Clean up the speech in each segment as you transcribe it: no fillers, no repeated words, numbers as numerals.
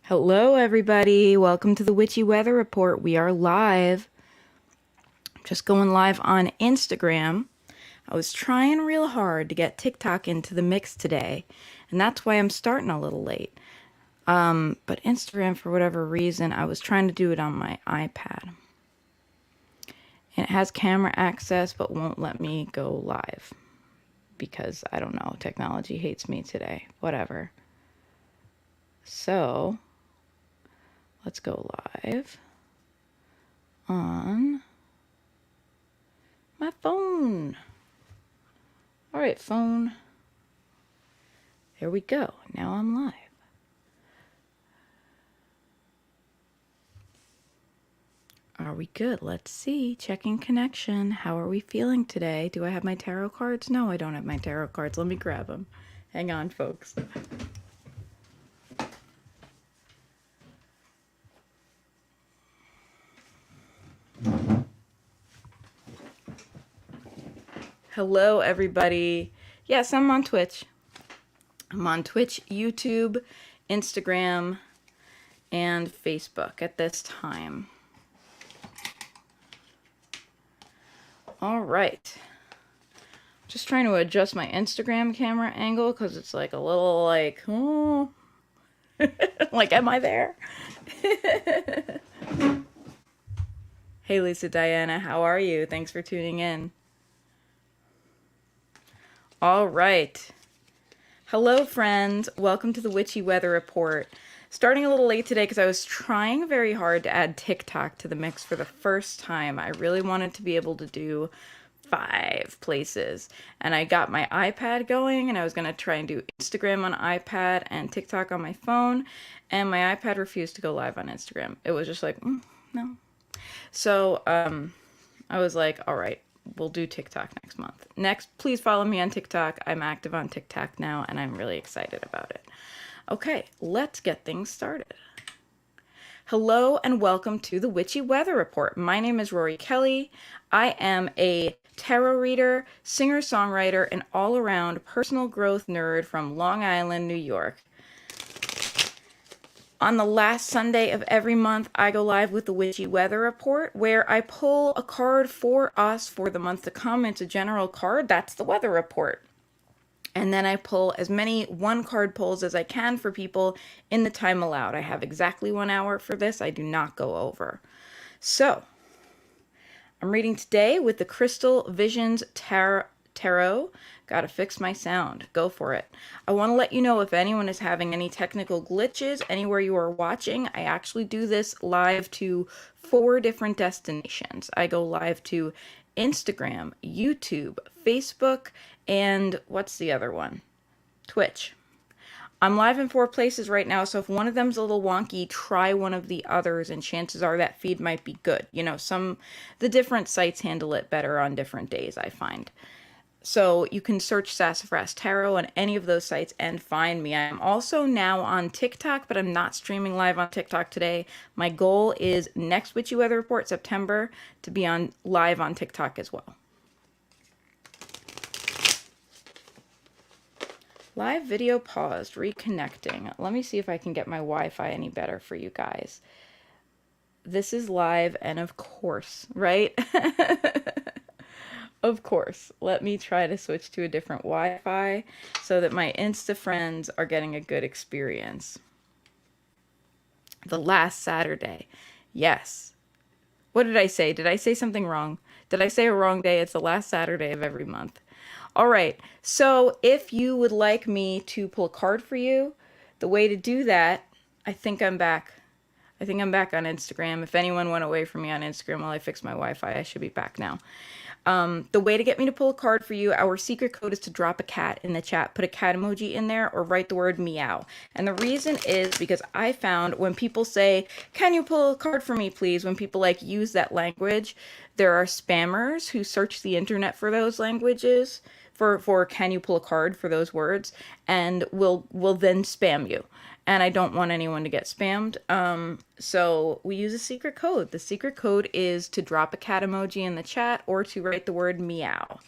Hello, everybody. Welcome to the Witchy Weather Report. We are live. Just going live on Instagram. I was trying real hard to get TikTok into the mix today, and that's why I'm starting a little late. But Instagram, for whatever reason, I was trying to do it on my iPad. And it has camera access, but won't let me go live. Because, I don't know, technology hates me today. Whatever. So, let's go live on my phone. All right, phone. There we go. Now I'm live. Are we good? Let's see. Checking connection. How are we feeling today? Do I have my tarot cards? No, I don't have my tarot cards. Let me grab them. Hang on, folks. Hello, everybody. Yes, I'm on Twitch. I'm on Twitch, YouTube, Instagram, and Facebook at this time. All right. Just trying to adjust my Instagram camera angle because it's like a little like, oh, like, am I there? Hey, Lisa Diana, how are you? Thanks for tuning in. All right. Hello, friends. Welcome to the Witchy Weather Report. Starting a little late today because I was trying very hard to add TikTok to the mix for the first time. I really wanted to be able to do 5 places. And I got my iPad going, and I was going to try and do Instagram on iPad and TikTok on my phone. And my iPad refused to go live on Instagram. It was just like, no. So I was like, all right, we'll do TikTok next month. Next, please follow me on TikTok. I'm active on TikTok now, and I'm really excited about it. Okay, let's get things started. Hello and welcome to the Witchy Weather Report. My name is Rory Kelly. I am a tarot reader, singer-songwriter, and all-around personal growth nerd from Long Island, New York. On the last Sunday of every month, I go live with the Witchy Weather Report, where I pull a card for us for the month to come. It's a general card. That's the weather report. And then I pull as many one-card pulls as I can for people in the time allowed. I have exactly 1 hour for this. I do not go over. So, I'm reading today with the Crystal Visions Tarot. Gotta fix my sound. Go for it. I want to let you know if anyone is having any technical glitches anywhere you are watching. I actually do this live to 4 different destinations. I go live to Instagram, YouTube, Facebook, and what's the other one? Twitch. I'm live in 4 places right now, so if one of them's a little wonky, try one of the others, and chances are that feed might be good. You know, the different sites handle it better on different days, I find. So you can search Sassafras Tarot on any of those sites and find me. I'm also now on TikTok, but I'm not streaming live on TikTok today. My goal is next Witchy Weather Report, September, to be on live on TikTok as well. Live video paused, reconnecting. Let me see if I can get my Wi-Fi any better for you guys. This is live, and of course, right? Of course, let me try to switch to a different Wi-Fi so that my Insta friends are getting a good experience. The last Saturday. Yes. What did I say? Did I say something wrong? Did I say a wrong day? It's the last Saturday of every month. All right. So if you would like me to pull a card for you, the way to do that, I think I'm back. I think I'm back on Instagram. If anyone went away from me on Instagram while I fix my Wi-Fi, I should be back now. The way to get me to pull a card for you, our secret code is to drop a cat in the chat. Put a cat emoji in there or write the word meow. And the reason is because I found when people say, can you pull a card for me, please? When people like use that language, there are spammers who search the internet for those languages, for can you pull a card for those words, and will then spam you. And I don't want anyone to get spammed. So we use a secret code. The secret code is to drop a cat emoji in the chat or to write the word meow.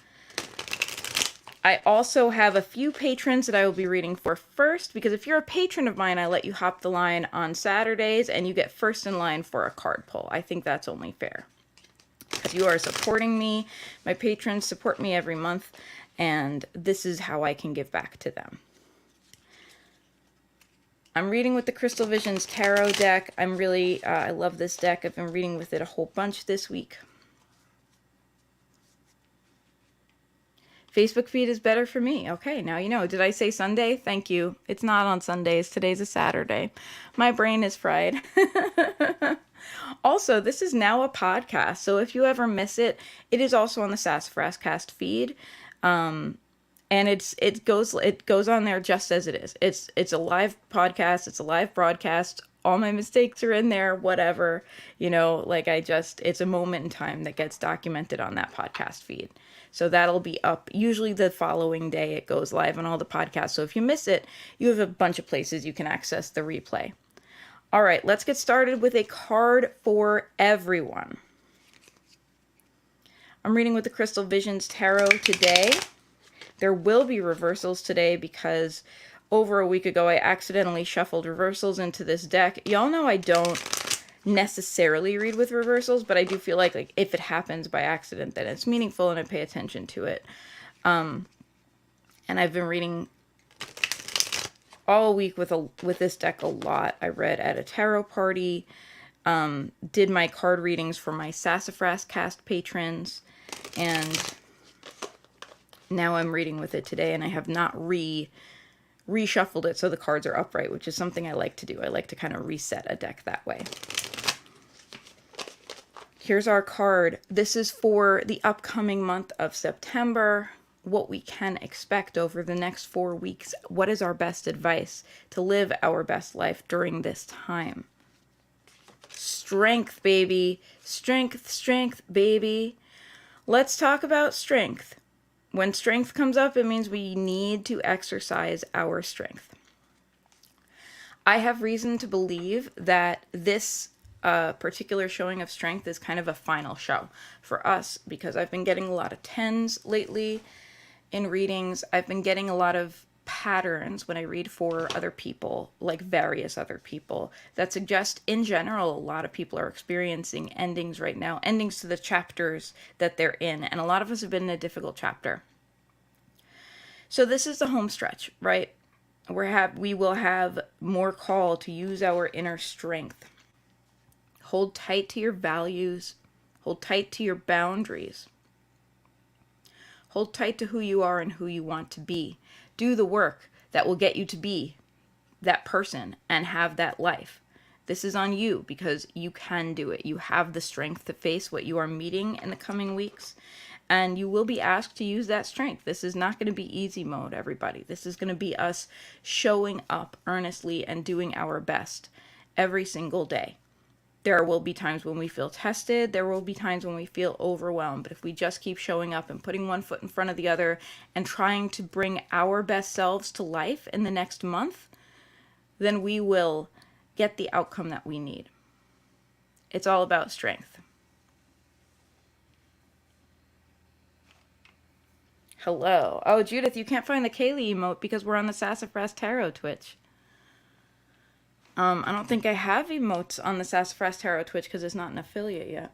I also have a few patrons that I will be reading for first, because if you're a patron of mine, I let you hop the line on Saturdays and you get first in line for a card pull. I think that's only fair. Because you are supporting me. My patrons support me every month, and this is how I can give back to them. I'm reading with the Crystal Visions Tarot deck. I love this deck. I've been reading with it a whole bunch this week. Facebook feed is better for me. Okay, now you know. Did I say Sunday? Thank you. It's not on Sundays. Today's a Saturday. My brain is fried. Also, this is now a podcast, so if you ever miss it, it is also on the Sassafras Cast feed. And it goes on there just as it is. It's a live podcast, it's a live broadcast. All my mistakes are in there, whatever. It's a moment in time that gets documented on that podcast feed. So that'll be up usually the following day. It goes live on all the podcasts. So if you miss it, you have a bunch of places you can access the replay. All right, let's get started with a card for everyone. I'm reading with the Crystal Visions Tarot today. There will be reversals today because over a week ago I accidentally shuffled reversals into this deck. Y'all know I don't necessarily read with reversals, but I do feel like if it happens by accident, then it's meaningful and I pay attention to it. And I've been reading all week with this deck a lot. I read at a tarot party, did my card readings for my Sassafras Cast patrons, and now I'm reading with it today, and I have not reshuffled it so the cards are upright, which is something I like to do. I like to kind of reset a deck that way. Here's our card. This is for the upcoming month of September. What we can expect over the next 4 weeks. What is our best advice to live our best life during this time? Strength, baby. Strength, strength, baby. Let's talk about strength. When strength comes up, it means we need to exercise our strength. I have reason to believe that this particular showing of strength is kind of a final show for us, because I've been getting a lot of 10s lately in readings. I've been getting a lot of patterns when I read for other people, like various other people, that suggest in general a lot of people are experiencing endings right now, endings to the chapters that they're in, and a lot of us have been in a difficult chapter. So this is the home stretch, right? We will have more call to use our inner strength. Hold tight to your values. Hold tight to your boundaries. Hold tight to who you are and who you want to be. Do the work that will get you to be that person and have that life. This is on you because you can do it. You have the strength to face what you are meeting in the coming weeks, and you will be asked to use that strength. This is not going to be easy mode, everybody. This is going to be us showing up earnestly and doing our best every single day. There will be times when we feel tested. There will be times when we feel overwhelmed. But if we just keep showing up and putting one foot in front of the other and trying to bring our best selves to life in the next month, then we will get the outcome that we need. It's all about strength. Hello. Oh, Judith, you can't find the Kaylee emote because we're on the Sassafras Tarot Twitch. I don't think I have emotes on the Sassafras Tarot Twitch because it's not an affiliate yet.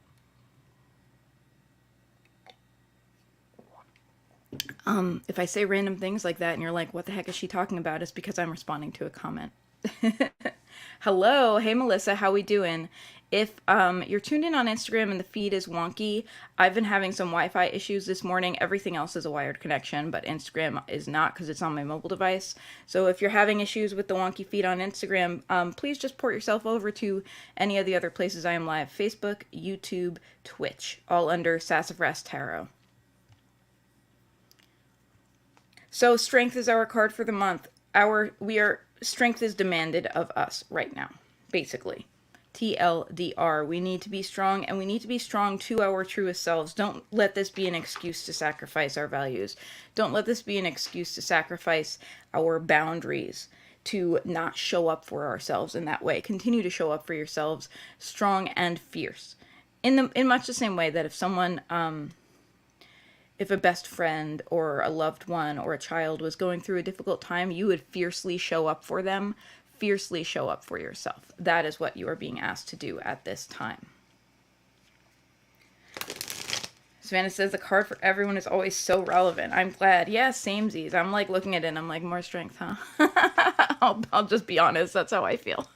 If I say random things like that and you're like, what the heck is she talking about? It's because I'm responding to a comment. Hello. Hey, Melissa. How we doing? If you're tuned in on Instagram and the feed is wonky, I've been having some Wi-Fi issues this morning. Everything else is a wired connection, but Instagram is not because it's on my mobile device. So if you're having issues with the wonky feed on Instagram, please just port yourself over to any of the other places I am live. Facebook, YouTube, Twitch, all under Sassafras Tarot. So strength is our card for the month. Strength is demanded of us right now, basically. TLDR. We need to be strong, and we need to be strong to our truest selves. Don't let this be an excuse to sacrifice our values. Don't let this be an excuse to sacrifice our boundaries, to not show up for ourselves in that way. Continue to show up for yourselves, strong and fierce. In much the same way that if someone if a best friend or a loved one or a child was going through a difficult time, you would fiercely show up for them, fiercely show up for yourself. That is what you are being asked to do at this time. Savannah says the card for everyone is always so relevant. I'm glad. Yeah, samesies. I'm like looking at it and I'm like, more strength, huh? I'll just be honest. That's how I feel.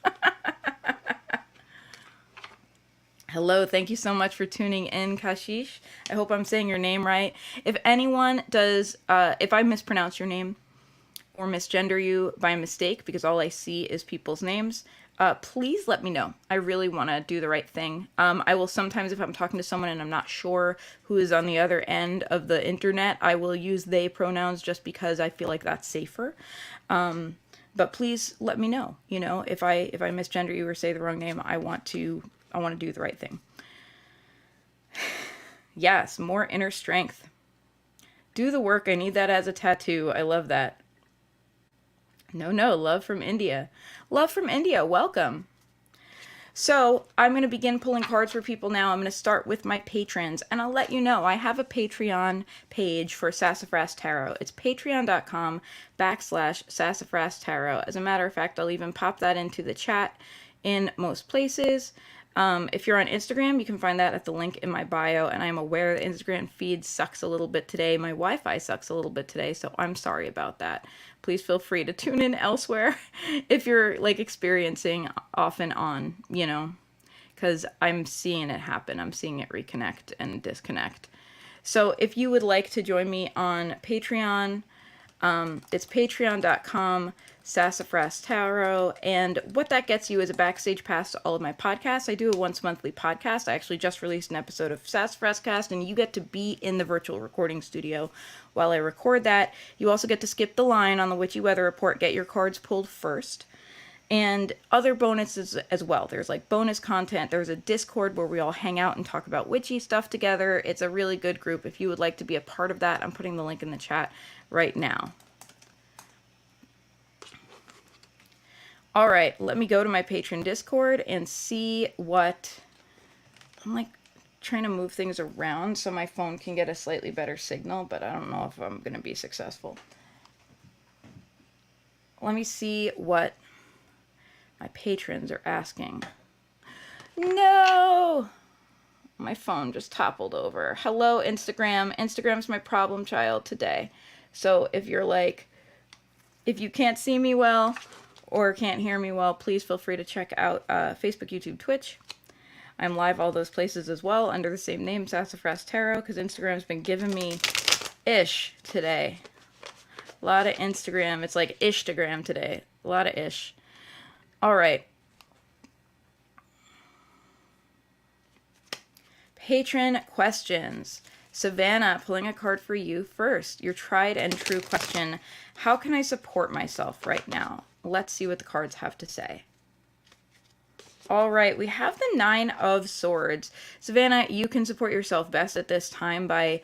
Hello, thank you so much for tuning in, Kashish. I hope I'm saying your name right. If anyone does, if I mispronounce your name or misgender you by mistake, because all I see is people's names, please let me know. I really want to do the right thing. I will sometimes, if I'm talking to someone and I'm not sure who is on the other end of the internet, I will use they pronouns just because I feel like that's safer. But please let me know. You know, if I misgender you or say the wrong name, I want to do the right thing. Yes, more inner strength. Do the work. I need that as a tattoo. I love that. No, love from India. Love from India, welcome. So I'm going to begin pulling cards for people now. I'm going to start with my patrons, and I'll let you know I have a Patreon page for Sassafras Tarot. It's patreon.com/Sassafras Tarot. As a matter of fact, I'll even pop that into the chat in most places. If you're on Instagram, you can find that at the link in my bio, and I'm aware the Instagram feed sucks a little bit today. My Wi-Fi sucks a little bit today, so I'm sorry about that. Please feel free to tune in elsewhere if you're like experiencing off and on, you know, because I'm seeing it happen. I'm seeing it reconnect and disconnect. So if you would like to join me on Patreon, it's patreon.com/Sassafras Tarot, and what that gets you is a backstage pass to all of my podcasts. I do a once monthly podcast. I actually just released an episode of Sassafras Cast, and you get to be in the virtual recording studio while I record that. You also get to skip the line on the Witchy Weather Report, get your cards pulled first, and other bonuses as well. There's like bonus content. There's a Discord where we all hang out and talk about witchy stuff together. It's a really good group. If you would like to be a part of that, I'm putting the link in the chat right now. All right, let me go to my patron Discord and see what... I'm like trying to move things around so my phone can get a slightly better signal, but I don't know if I'm going to be successful. Let me see what my patrons are asking. No! My phone just toppled over. Hello, Instagram. Instagram's my problem child today. So if you're like, if you can't see me well or can't hear me well, please feel free to check out Facebook, YouTube, Twitch. I'm live all those places as well under the same name, Sassafras Tarot, because Instagram's been giving me ish today. A lot of Instagram. It's like Ishtagram today. A lot of ish. All right. Patron questions. Savannah, pulling a card for you first. Your tried and true question. How can I support myself right now? Let's see what the cards have to say. All right, we have the Nine of Swords. Savannah, you can support yourself best at this time by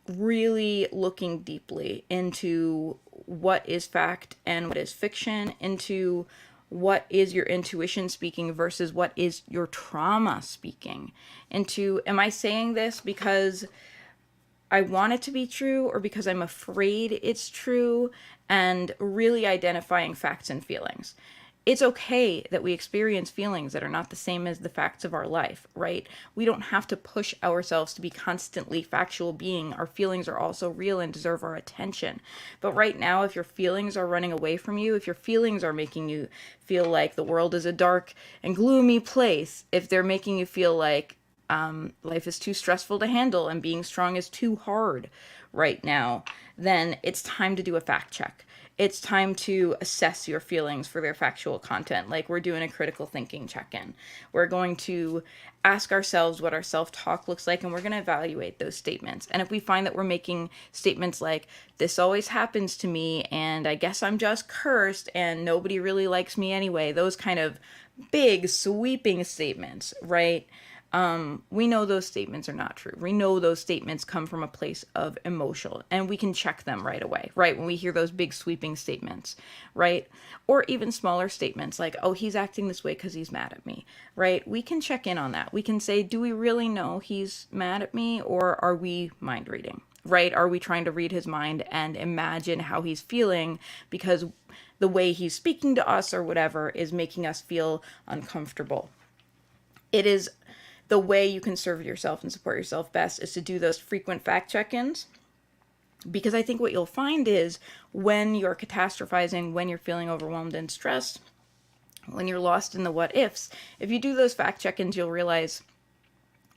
really looking deeply into what is fact and what is fiction, into what is your intuition speaking versus what is your trauma speaking, into, am I saying this because I want it to be true or because I'm afraid it's true, and really identifying facts and feelings. It's okay that we experience feelings that are not the same as the facts of our life, right? We don't have to push ourselves to be constantly factual being. Our feelings are also real and deserve our attention. But right now, if your feelings are running away from you, if your feelings are making you feel like the world is a dark and gloomy place, if they're making you feel like life is too stressful to handle and being strong is too hard right now, then it's time to do a fact check. It's time to assess your feelings for their factual content. Like we're doing a critical thinking check-in. We're going to ask ourselves what our self-talk looks like, and we're going to evaluate those statements. And if we find that we're making statements like, this always happens to me, and I guess I'm just cursed, and nobody really likes me anyway, those kind of big, sweeping statements, right? We know those statements are not true. We know those statements come from a place of emotion, and we can check them right away, right? When we hear those big sweeping statements, right? Or even smaller statements like, oh, he's acting this way because he's mad at me, right? We can check in on that. We can say, do we really know he's mad at me, or are we mind reading, right? Are we trying to read his mind and imagine how he's feeling because the way he's speaking to us or whatever is making us feel uncomfortable? It is the way you can serve yourself and support yourself best is to do those frequent fact check-ins. Because I think what you'll find is when you're catastrophizing, when you're feeling overwhelmed and stressed, when you're lost in the what ifs, if you do those fact check-ins, you'll realize,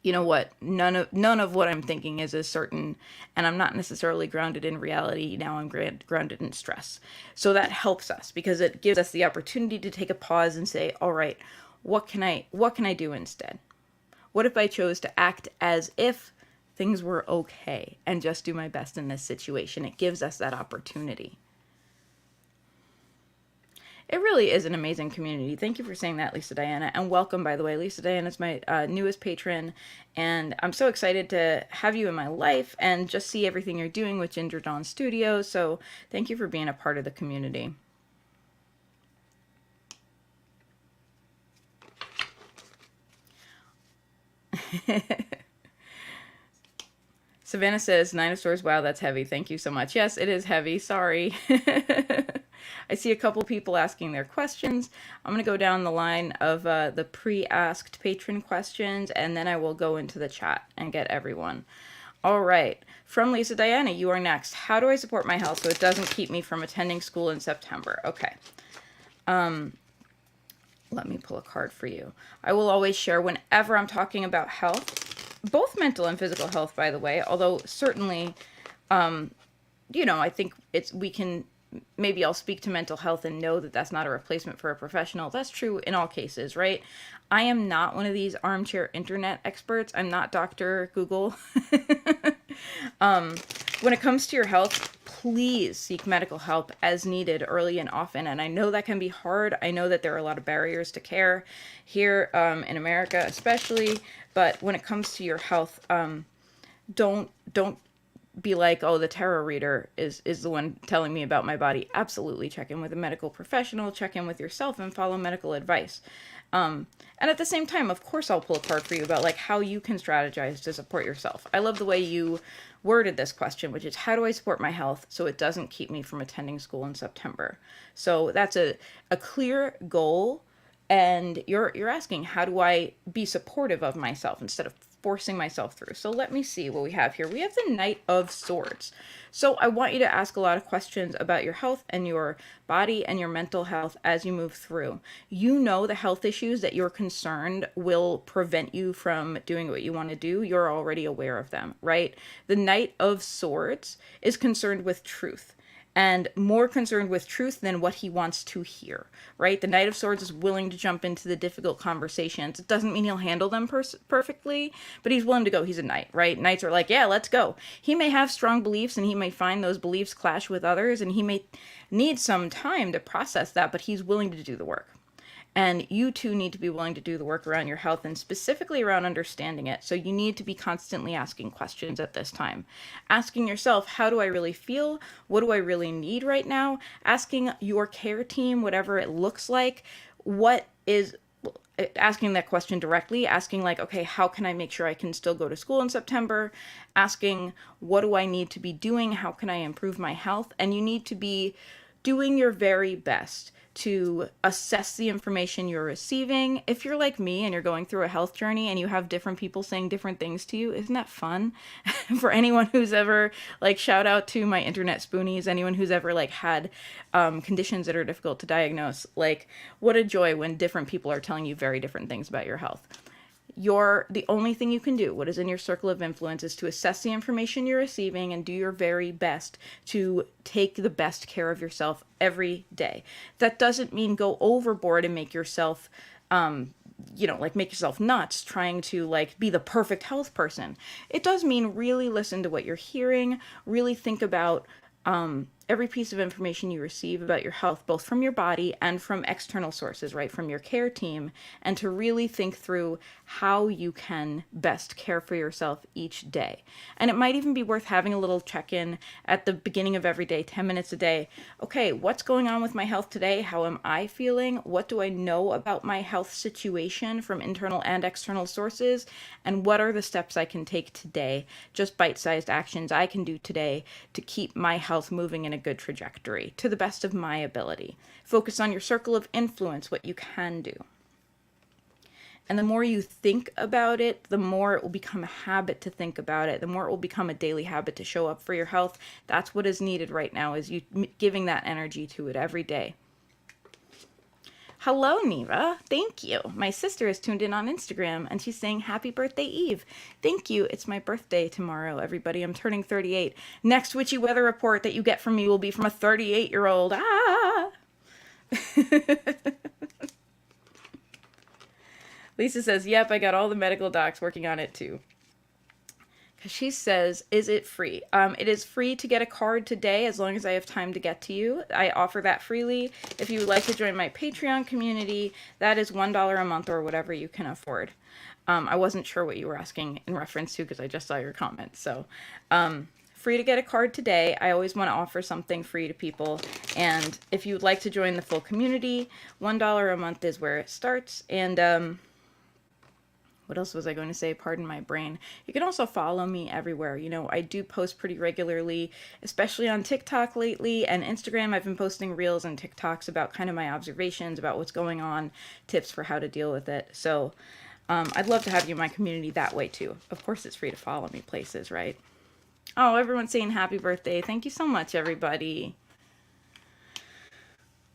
you know what, none of what I'm thinking is as certain, and I'm not necessarily grounded in reality. Now I'm grounded in stress. So that helps us because it gives us the opportunity to take a pause and say, all right, what can I do instead? What if I chose to act as if things were okay and just do my best in this situation? It gives us that opportunity. It really is an amazing community. Thank you for saying that, Lisa Diana. And welcome, by the way. Lisa Diana is my newest patron. And I'm so excited to have you in my life and just see everything you're doing with Ginger Dawn Studios. So thank you for being a part of the community. Savannah says, Nine of Swords, wow, that's heavy. Thank you so much. Yes, it is heavy. Sorry. I see a couple people asking their questions. I'm going to go down the line of the pre-asked patron questions, and then I will go into the chat and get everyone. All right. From Lisa Diana, you are next. How do I support my health so it doesn't keep me from attending school in September? Okay. Let me pull a card for you. I will always share whenever I'm talking about health, both mental and physical health, by the way, although certainly, I think we can, maybe I'll speak to mental health and know that that's not a replacement for a professional. That's true in all cases, right? I am not one of these armchair internet experts. I'm not Dr. Google. When it comes to your health, please seek medical help as needed early and often. And I know that can be hard. I know that there are a lot of barriers to care here in America especially. But when it comes to your health, don't be like, oh, the tarot reader is the one telling me about my body. Absolutely check in with a medical professional, check in with yourself, and follow medical advice. And at the same time, of course, I'll pull a card for you about like how you can strategize to support yourself. I love the way you worded this question, which is how do I support my health so it doesn't keep me from attending school in September? So that's a clear goal. And you're asking, how do I be supportive of myself instead of forcing myself through? So let me see what we have here. We have the Knight of Swords. So I want you to ask a lot of questions about your health and your body and your mental health as you move through. You know the health issues that you're concerned will prevent you from doing what you want to do. You're already aware of them, right? The Knight of Swords is concerned with truth, and more concerned with truth than what he wants to hear, right? The Knight of Swords is willing to jump into the difficult conversations. It doesn't mean he'll handle them perfectly, but he's willing to go. He's a knight, right? Knights are like, yeah, let's go. He may have strong beliefs and he may find those beliefs clash with others and he may need some time to process that, but he's willing to do the work. And you too need to be willing to do the work around your health and specifically around understanding it. So you need to be constantly asking questions at this time. Asking yourself, how do I really feel? What do I really need right now? Asking your care team, whatever it looks like, asking that question directly, asking like, okay, how can I make sure I can still go to school in September? Asking, what do I need to be doing? How can I improve my health? And you need to be doing your very best to assess the information you're receiving. If you're like me and you're going through a health journey and you have different people saying different things to you, isn't that fun? For anyone who's ever, like, shout out to my internet spoonies, anyone who's ever like had conditions that are difficult to diagnose, like, what a joy when different people are telling you very different things about your health. The only thing you can do, what is in your circle of influence, is to assess the information you're receiving and do your very best to take the best care of yourself every day. That doesn't mean go overboard and make yourself, make yourself nuts trying to like be the perfect health person. It does mean really listen to what you're hearing, really think about every piece of information you receive about your health, both from your body and from external sources, right, from your care team, and to really think through how you can best care for yourself each day. And it might even be worth having a little check-in at the beginning of every day, 10 minutes a day. Okay, what's going on with my health today? How am I feeling? What do I know about my health situation from internal and external sources? And what are the steps I can take today, just bite-sized actions I can do today to keep my health moving in a good trajectory to the best of my ability. Focus on your circle of influence, what you can do. And the more you think about it, the more it will become a habit to think about it, the more it will become a daily habit to show up for your health. That's what is needed right now, is you giving that energy to it every day. Hello, Neva. Thank you. My sister is tuned in on Instagram, and she's saying, happy birthday, Eve. Thank you. It's my birthday tomorrow, everybody. I'm turning 38. Next Witchy Weather Report that you get from me will be from a 38-year-old. Ah! Lisa says, yep, I got all the medical docs working on it, too. She says, is it free? It is free to get a card today as long as I have time to get to you. I offer that freely. If you would like to join my Patreon community, that is $1 a month or whatever you can afford. I wasn't sure what you were asking in reference to because I just saw your comment. So free to get a card today. I always want to offer something free to people. And if you would like to join the full community, $1 a month is where it starts. And what else was I going to say? Pardon my brain. You can also follow me everywhere. You know, I do post pretty regularly, especially on TikTok lately and Instagram. I've been posting reels and TikToks about kind of my observations about what's going on, tips for how to deal with it. So I'd love to have you in my community that way too. Of course, it's free to follow me places, right? Oh, everyone's saying happy birthday. Thank you so much, everybody.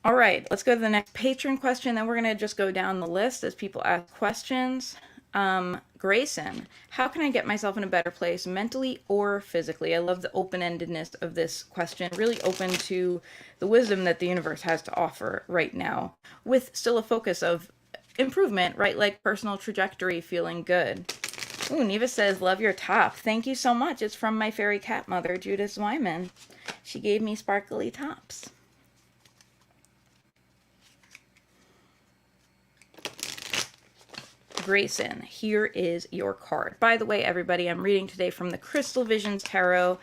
All right, let's go to the next patron question. Then we're going to just go down the list as people ask questions. Grayson, how can I get myself in a better place mentally or physically? I love the open-endedness of this question, really open to the wisdom that the universe has to offer right now, with still a focus of improvement, right? Like personal trajectory, feeling good. Ooh, Neva says, love your top. Thank you so much. It's from my fairy cat mother, Judith Wyman. She gave me sparkly tops. Grayson, here is your card. By the way, everybody, I'm reading today from the Crystal Visions Tarot.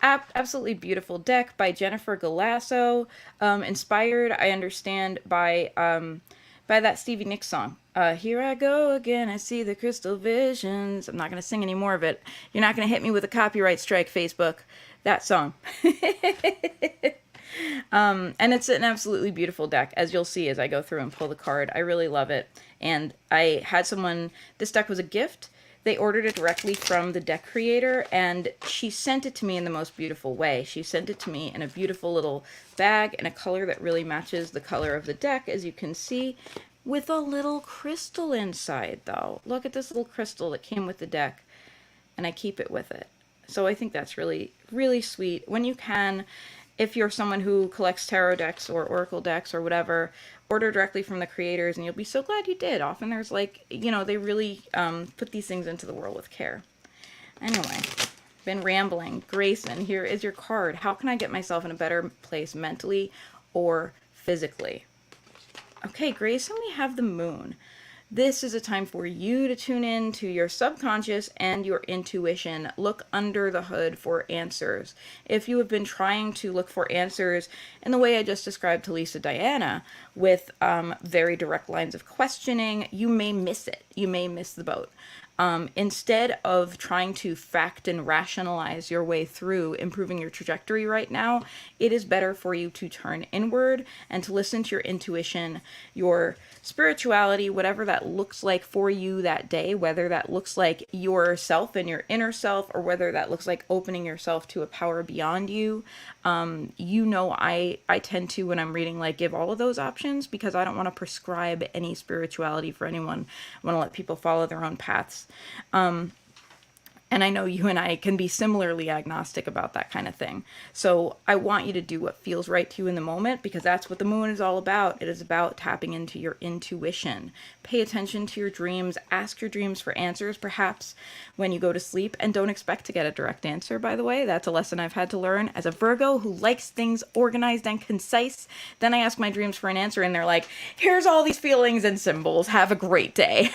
Absolutely beautiful deck by Jennifer Galasso. Inspired, I understand, by that Stevie Nicks song. Here I go again, I see the crystal visions. I'm not going to sing any more of it. You're not going to hit me with a copyright strike, Facebook. That song. And it's an absolutely beautiful deck, as you'll see as I go through and pull the card. I really love it. And I had someone, this deck was a gift. They ordered it directly from the deck creator, and she sent it to me in the most beautiful way. She sent it to me in a beautiful little bag in a color that really matches the color of the deck, as you can see, with a little crystal inside, though. Look at this little crystal that came with the deck, and I keep it with it. So I think that's really, really sweet. When you can, if you're someone who collects tarot decks or oracle decks or whatever, order directly from the creators and you'll be so glad you did. Often there's like, you know, they really put these things into the world with care. Anyway, been rambling. Grayson, here is your card. How can I get myself in a better place mentally or physically? Okay, Grayson, we have the moon. This is a time for you to tune in to your subconscious and your intuition. Look under the hood for answers. If you have been trying to look for answers in the way I just described to Lisa Diana, with very direct lines of questioning, you may miss it. You may miss the boat. Instead of trying to fact and rationalize your way through improving your trajectory right now, it is better for you to turn inward and to listen to your intuition, your spirituality, whatever that looks like for you that day, whether that looks like yourself and your inner self, or whether that looks like opening yourself to a power beyond you. You know, I tend to, when I'm reading, like give all of those options because I don't want to prescribe any spirituality for anyone. I want to let people follow their own paths. And I know you and I can be similarly agnostic about that kind of thing. So I want you to do what feels right to you in the moment, because that's what the moon is all about. It is about tapping into your intuition. Pay attention to your dreams. Ask your dreams for answers, perhaps, when you go to sleep. And don't expect to get a direct answer, by the way. That's a lesson I've had to learn. As a Virgo who likes things organized and concise, then I ask my dreams for an answer, and they're like, here's all these feelings and symbols. Have a great day.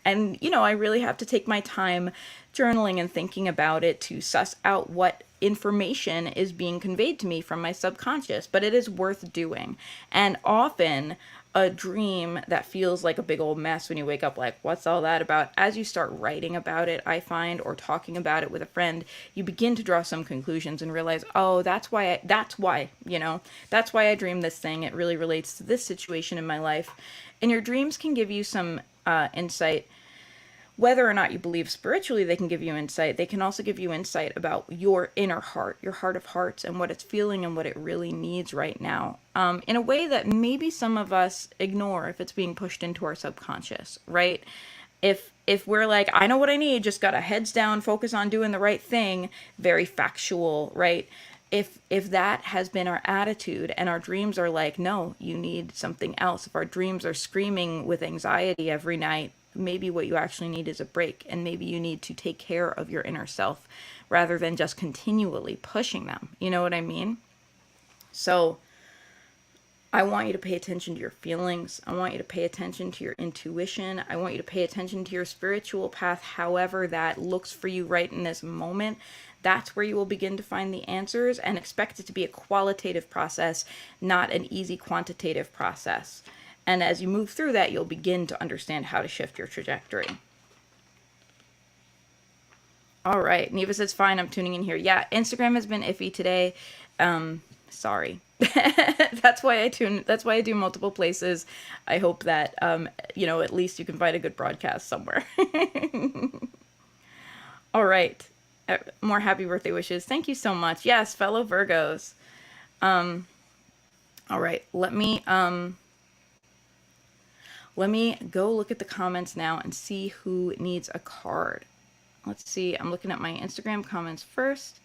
And, I really have to take my time journaling and thinking about it to suss out what information is being conveyed to me from my subconscious. But it is worth doing. And often, a dream that feels like a big old mess when you wake up, like, what's all that about? As you start writing about it, I find, or talking about it with a friend, you begin to draw some conclusions and realize, oh, that's why I dreamed this thing. It really relates to this situation in my life. And your dreams can give you some insight. Whether or not you believe spiritually, they can give you insight. They can also give you insight about your inner heart, your heart of hearts, and what it's feeling and what it really needs right now, in a way that maybe some of us ignore if it's being pushed into our subconscious, right? If we're like, I know what I need, just got a heads down, focus on doing the right thing, very factual, right? If that has been our attitude, and our dreams are like, no, you need something else. If our dreams are screaming with anxiety every night, maybe what you actually need is a break, and maybe you need to take care of your inner self rather than just continually pushing them. You know what I mean? So I want you to pay attention to your feelings. I want you to pay attention to your intuition. I want you to pay attention to your spiritual path, however that looks for you right in this moment. That's where you will begin to find the answers, and expect it to be a qualitative process, not an easy quantitative process. And as you move through that, you'll begin to understand how to shift your trajectory. All right. Neva says, fine, I'm tuning in here. Yeah, Instagram has been iffy today. Sorry. That's why I do multiple places. I hope that, at least you can find a good broadcast somewhere. All right. More happy birthday wishes. Thank you so much. Yes, fellow Virgos. All right. Let me go look at the comments now and see who needs a card. Let's see. I'm looking at my Instagram comments first,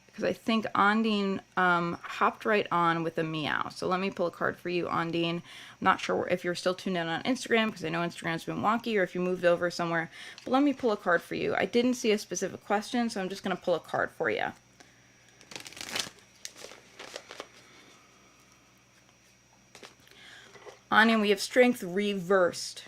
because I think Ondine hopped right on with a meow. So let me pull a card for you, Ondine. I'm not sure if you're still tuned in on Instagram, because I know Instagram's been wonky, or if you moved over somewhere. But let me pull a card for you. I didn't see a specific question, so I'm just going to pull a card for you. And we have strength reversed.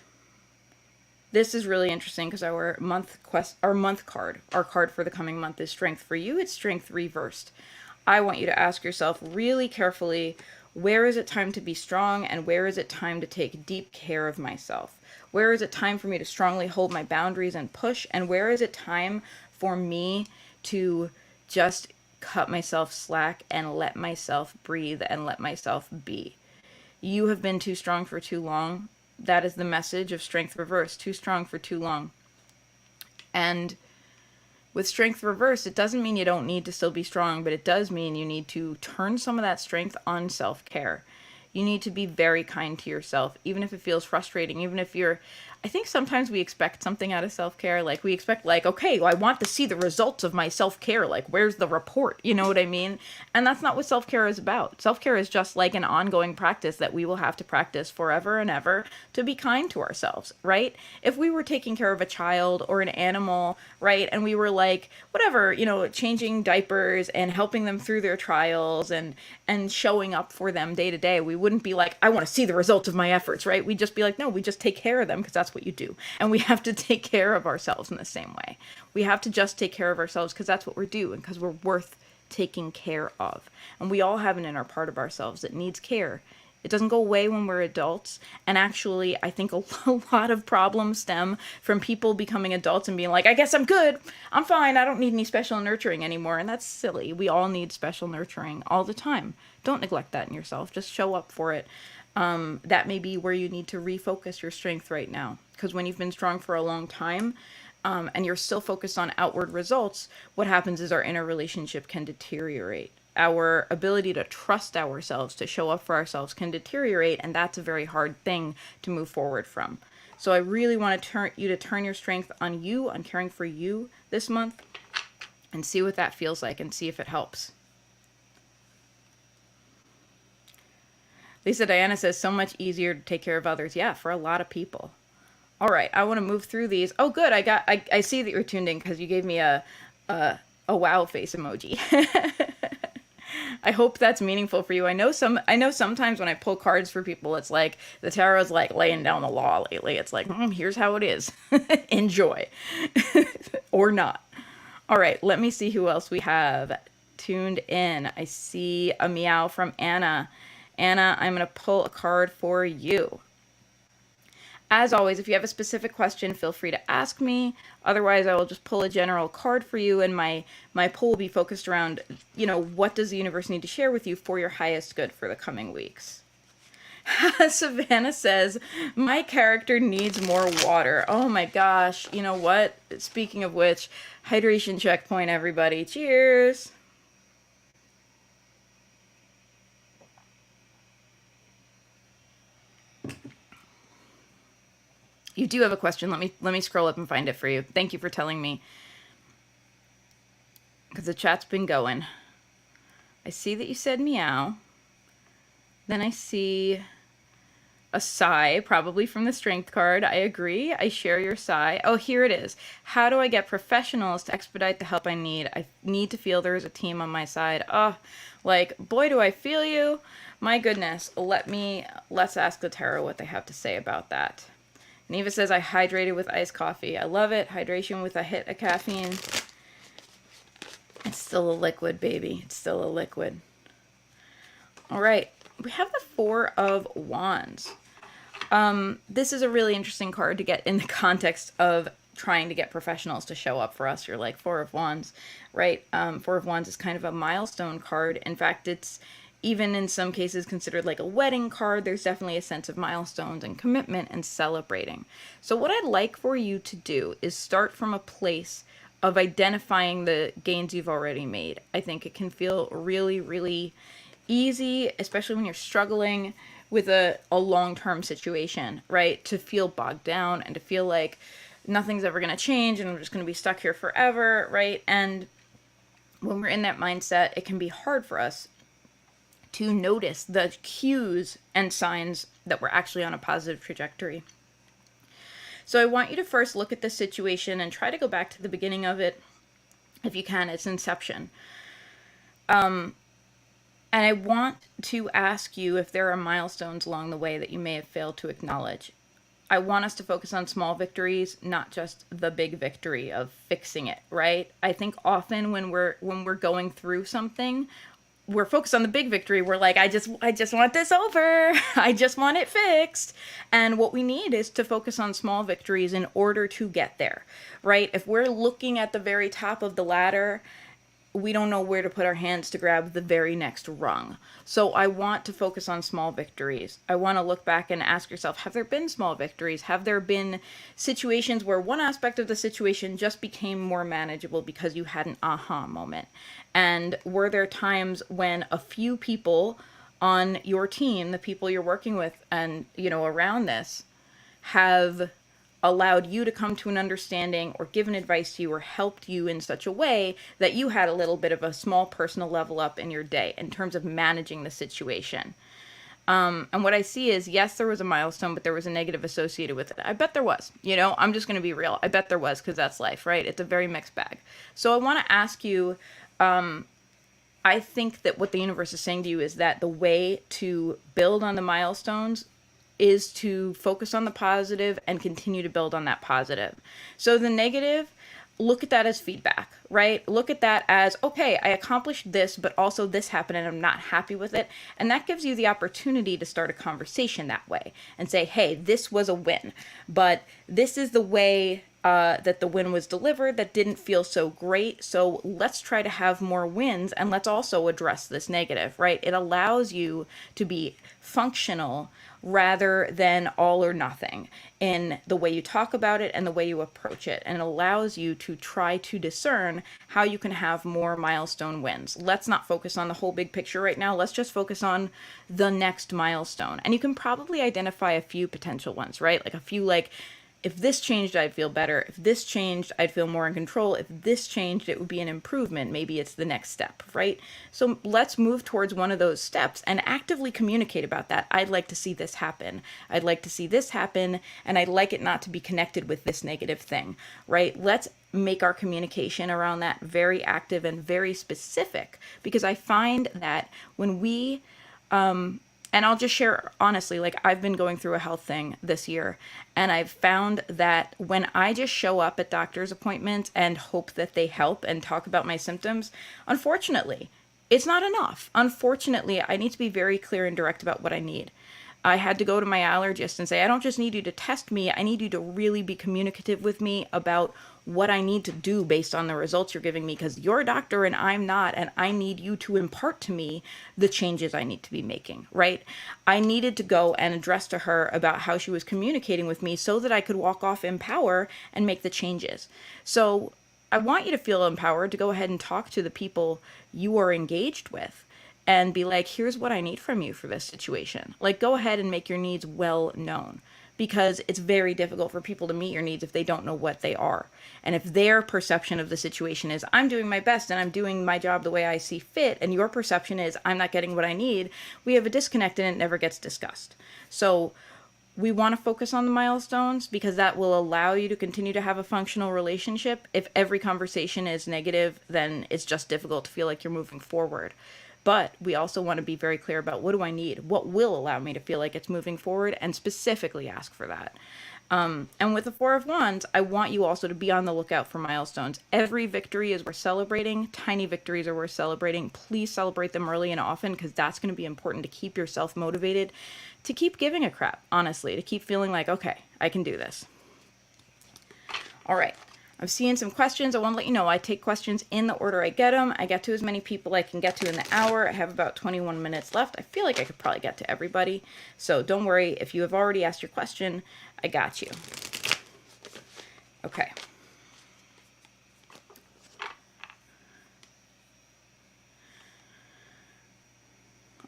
This is really interesting, because our month card, our card for the coming month, is strength for you. It's strength reversed. I want you to ask yourself really carefully, where is it time to be strong, and where is it time to take deep care of myself? Where is it time for me to strongly hold my boundaries and push, and where is it time for me to just cut myself slack and let myself breathe and let myself be? You have been too strong for too long. That is the message of strength reversed. Too strong for too long. And with strength reversed, it doesn't mean you don't need to still be strong, but it does mean you need to turn some of that strength on self-care. You need to be very kind to yourself, even if it feels frustrating, even if I think sometimes we expect something out of self-care. Like, we expect, okay, well, I want to see the results of my self-care. Like, where's the report? You know what I mean? And that's not what self-care is about. Self-care is just like an ongoing practice that we will have to practice forever and ever to be kind to ourselves, right? If we were taking care of a child or an animal, right, and we were whatever, changing diapers and helping them through their trials and showing up for them day to day, we wouldn't be like, I want to see the results of my efforts, right? We'd just be like, no, we just take care of them, because that's what you do. And we have to take care of ourselves in the same way. We have to just take care of ourselves because that's what we're doing, and because we're worth taking care of. And we all have an inner part of ourselves that needs care. It doesn't go away when we're adults. And actually, I think a lot of problems stem from people becoming adults and being like, I guess I'm good. I'm fine. I don't need any special nurturing anymore. And that's silly. We all need special nurturing all the time. Don't neglect that in yourself. Just show up for it. That may be where you need to refocus your strength right now. Because when you've been strong for a long time, and you're still focused on outward results, what happens is our inner relationship can deteriorate. Our ability to trust ourselves, to show up for ourselves, can deteriorate, and that's a very hard thing to move forward from. So I really want to turn your strength on you, on caring for you this month, and see what that feels like and see if it helps. Lisa Diana says, so much easier to take care of others. Yeah, for a lot of people. All right, I want to move through these. Oh, good. I see that you're tuned in because you gave me a wow face emoji. I hope that's meaningful for you. I know sometimes when I pull cards for people, it's like the tarot's like laying down the law lately. It's like, here's how it is. Enjoy. Or not. All right, let me see who else we have tuned in. I see a meow from Anna. Anna, I'm going to pull a card for you. As always, if you have a specific question, feel free to ask me. Otherwise, I will just pull a general card for you, and my pull will be focused around, what does the universe need to share with you for your highest good for the coming weeks. Savannah says, my character needs more water. Oh my gosh. You know what? Speaking of which, hydration checkpoint, everybody. Cheers. You do have a question. Let me scroll up and find it for you. Thank you for telling me. Because the chat's been going. I see that you said meow. Then I see a sigh, probably from the strength card. I agree. I share your sigh. Oh, here it is. How do I get professionals to expedite the help I need? I need to feel there is a team on my side. Oh, boy, do I feel you. My goodness. Let's ask the tarot what they have to say about that. Neva says, I hydrated with iced coffee. I love it. Hydration with a hit of caffeine. It's still a liquid, baby. It's still a liquid. All right. We have the Four of Wands. This is a really interesting card to get in the context of trying to get professionals to show up for us. You're like, Four of Wands, right? Four of Wands is kind of a milestone card. In fact, it's even in some cases considered like a wedding card. There's definitely a sense of milestones and commitment and celebrating. So what I'd like for you to do is start from a place of identifying the gains you've already made. I think it can feel really, really easy, especially when you're struggling with a long-term situation, right? To feel bogged down and to feel like nothing's ever going to change and I'm just going to be stuck here forever, right? And when we're in that mindset, it can be hard for us to notice the cues and signs that we're actually on a positive trajectory. So I want you to first look at the situation and try to go back to the beginning of it, if you can, its inception. And I want to ask you if there are milestones along the way that you may have failed to acknowledge. I want us to focus on small victories, not just the big victory of fixing it, right? I think often when we're going through something, we're focused on the big victory. We're like, I just want this over. I just want it fixed. And what we need is to focus on small victories in order to get there, right? If we're looking at the very top of the ladder, we don't know where to put our hands to grab the very next rung. So I want to focus on small victories. I want to look back and ask yourself, have there been small victories? Have there been situations where one aspect of the situation just became more manageable because you had an aha moment? And were there times when a few people on your team, the people you're working with and, around this, have allowed you to come to an understanding or given advice to you or helped you in such a way that you had a little bit of a small personal level up in your day in terms of managing the situation? And what I see is, yes, there was a milestone, but there was a negative associated with it. I bet there was. I'm just going to be real. I bet there was, because that's life, right? It's a very mixed bag. So I want to ask you, I think that what the universe is saying to you is that the way to build on the milestones is to focus on the positive and continue to build on that positive. So the negative, look at that as feedback, right? Look at that as, okay, I accomplished this, but also this happened and I'm not happy with it. And that gives you the opportunity to start a conversation that way and say, hey, this was a win, but this is the way that the win was delivered that didn't feel so great. So let's try to have more wins, and let's also address this negative, right? It allows you to be functional rather than all or nothing in the way you talk about it and the way you approach it. And it allows you to try to discern how you can have more milestone wins. Let's not focus on the whole big picture right now. Let's just focus on the next milestone. And you can probably identify a few potential ones, right? Like a few, like, if this changed, I'd feel better. If this changed, I'd feel more in control. If this changed, it would be an improvement. Maybe it's the next step, right? So let's move towards one of those steps and actively communicate about that. I'd like to see this happen. I'd like to see this happen, and I'd like it not to be connected with this negative thing, right? Let's make our communication around that very active and very specific, because I find that when we, and I'll just share honestly, like, I've been going through a health thing this year, and I've found that when I just show up at doctor's appointments and hope that they help and talk about my symptoms, unfortunately, it's not enough. Unfortunately, I need to be very clear and direct about what I need. I had to go to my allergist and say, I don't just need you to test me, I need you to really be communicative with me about what I need to do based on the results you're giving me, because you're a doctor and I'm not, and I need you to impart to me the changes I need to be making, right? I needed to go and address to her about how she was communicating with me so that I could walk off in power and make the changes. So I want you to feel empowered to go ahead and talk to the people you are engaged with and be like, here's what I need from you for this situation. Like, go ahead and make your needs well known, because it's very difficult for people to meet your needs if they don't know what they are. And if their perception of the situation is, I'm doing my best and I'm doing my job the way I see fit, and your perception is, I'm not getting what I need, we have a disconnect and it never gets discussed. So we want to focus on the milestones, because that will allow you to continue to have a functional relationship. If every conversation is negative, then it's just difficult to feel like you're moving forward. But we also want to be very clear about, what do I need? What will allow me to feel like it's moving forward, and specifically ask for that. And with the Four of Wands, I want you also to be on the lookout for milestones. Every victory is worth celebrating. Tiny victories are worth celebrating. Please celebrate them early and often, because that's going to be important to keep yourself motivated, to keep giving a crap, honestly, to keep feeling like, okay, I can do this. All right. I'm seeing some questions. I want to let you know I take questions in the order I get them. I get to as many people I can get to in the hour. I have about 21 minutes left. I feel like I could probably get to everybody. So don't worry. If you have already asked your question, I got you. Okay.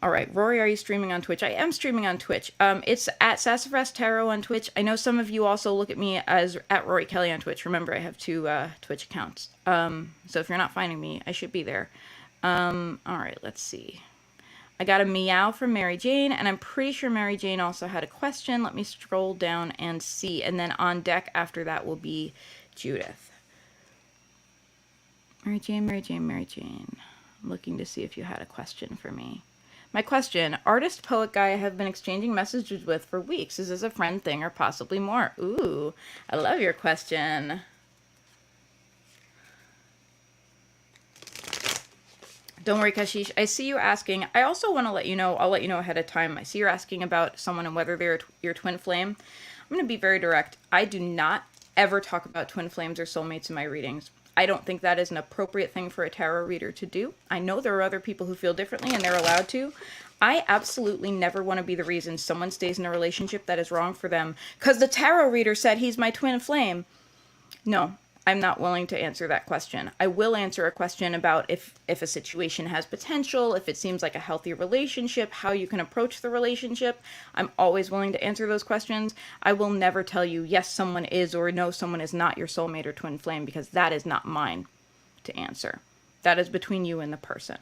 All right, Rory, are you streaming on Twitch? I am streaming on Twitch. It's at Sassafras Tarot on Twitch. I know some of you also look at me as at Rory Kelly on Twitch. Remember, I have two Twitch accounts. So if you're not finding me, I should be there. All right, let's see. I got a meow from Mary Jane, and I'm pretty sure Mary Jane also had a question. Let me scroll down and see. And then on deck after that will be Judith. Mary Jane, Mary Jane, Mary Jane. I'm looking to see if you had a question for me. My question, artist poet guy I have been exchanging messages with for weeks. Is this a friend thing or possibly more? Ooh, I love your question. Don't worry, Kashish. I see you asking. I also want to let you know, I'll let you know ahead of time. I see you're asking about someone and whether they're your twin flame. I'm going to be very direct. I do not ever talk about twin flames or soulmates in my readings. I don't think that is an appropriate thing for a tarot reader to do. I know there are other people who feel differently and they're allowed to. I absolutely never want to be the reason someone stays in a relationship that is wrong for them because the tarot reader said he's my twin flame. No, I'm not willing to answer that question. I will answer a question about if a situation has potential, if it seems like a healthy relationship, how you can approach the relationship. I'm always willing to answer those questions. I will never tell you, yes, someone is, or no, someone is not your soulmate or twin flame, because that is not mine to answer. That is between you and the person.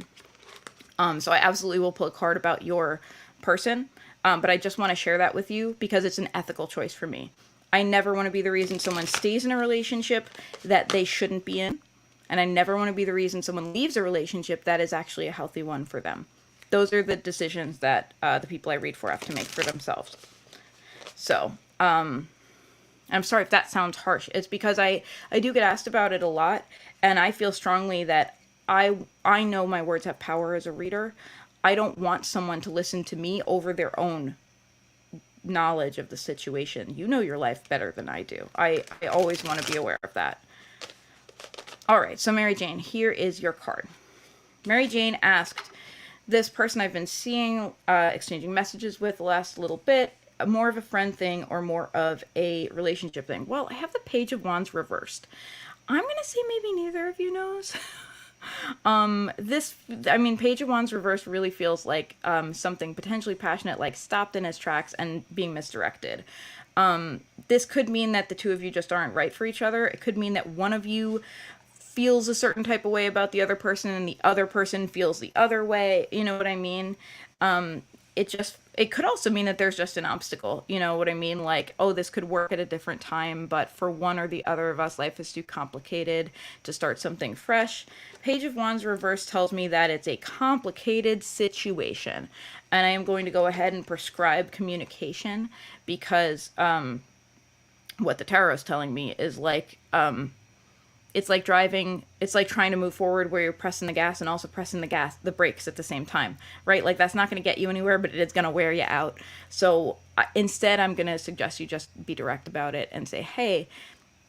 So I absolutely will pull a card about your person, but I just want to share that with you because it's an ethical choice for me. I never want to be the reason someone stays in a relationship that they shouldn't be in. And I never want to be the reason someone leaves a relationship that is actually a healthy one for them. Those are the decisions that the people I read for have to make for themselves. So, I'm sorry if that sounds harsh. It's because I do get asked about it a lot. And I feel strongly that I know my words have power as a reader. I don't want someone to listen to me over their own knowledge of the situation. You know your life better than I do. I always want to be aware of that. All right, so Mary Jane, here is your card. Mary Jane asked, this person I've been seeing, exchanging messages with the last little bit, more of a friend thing or more of a relationship thing? Well, I have the Page of Wands reversed. I'm going to say maybe neither of you knows. Page of Wands reversed really feels like something potentially passionate, like stopped in its tracks and being misdirected. This could mean that the two of you just aren't right for each other. It could mean that one of you feels a certain type of way about the other person and the other person feels the other way. You know what I mean? It could also mean that there's just an obstacle. You know what I mean? Like, oh, this could work at a different time, but for one or the other of us, life is too complicated to start something fresh. Page of Wands reverse tells me that it's a complicated situation. And I am going to go ahead and prescribe communication because what the tarot is telling me is like, it's like driving, it's like trying to move forward where you're pressing the gas and also pressing the brakes at the same time, right? Like that's not going to get you anywhere, but it is going to wear you out. So instead, I'm going to suggest you just be direct about it and say, hey,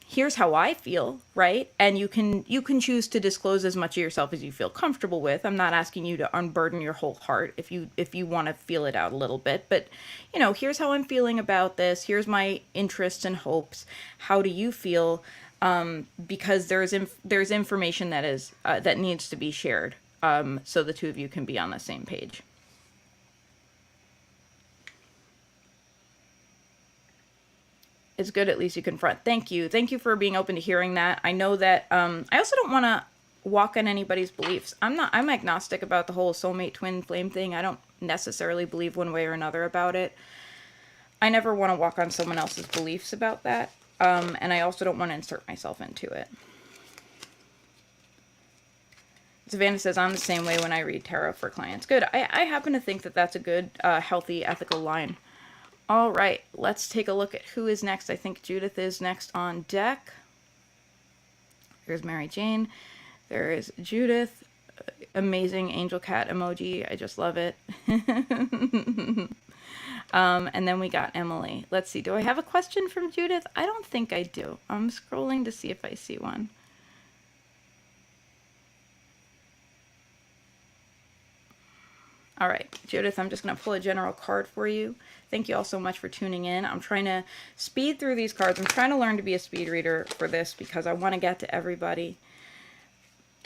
here's how I feel, right? And you can choose to disclose as much of yourself as you feel comfortable with. I'm not asking you to unburden your whole heart if you want to feel it out a little bit, but here's how I'm feeling about this. Here's my interests and hopes. How do you feel? Because there's information that is that needs to be shared, so the two of you can be on the same page. It's good, at least you confront. Thank you for being open to hearing that. I know that I also don't want to walk on anybody's beliefs. I'm agnostic about the whole soulmate twin flame thing. I don't necessarily believe one way or another about it. I never want to walk on someone else's beliefs about that. And I also don't want to insert myself into it. Savannah says, I'm the same way when I read tarot for clients. Good. I happen to think that that's a good, healthy, ethical line. All right, let's take a look at who is next. I think Judith is next on deck. There's Mary Jane. There is Judith. Amazing angel cat emoji. I just love it. And then we got Emily. Let's see. Do I have a question from Judith? I don't think I do. I'm scrolling to see if I see one. All right, Judith, I'm just going to pull a general card for you. Thank you all so much for tuning in. I'm trying to speed through these cards. I'm trying to learn to be a speed reader for this because I want to get to everybody.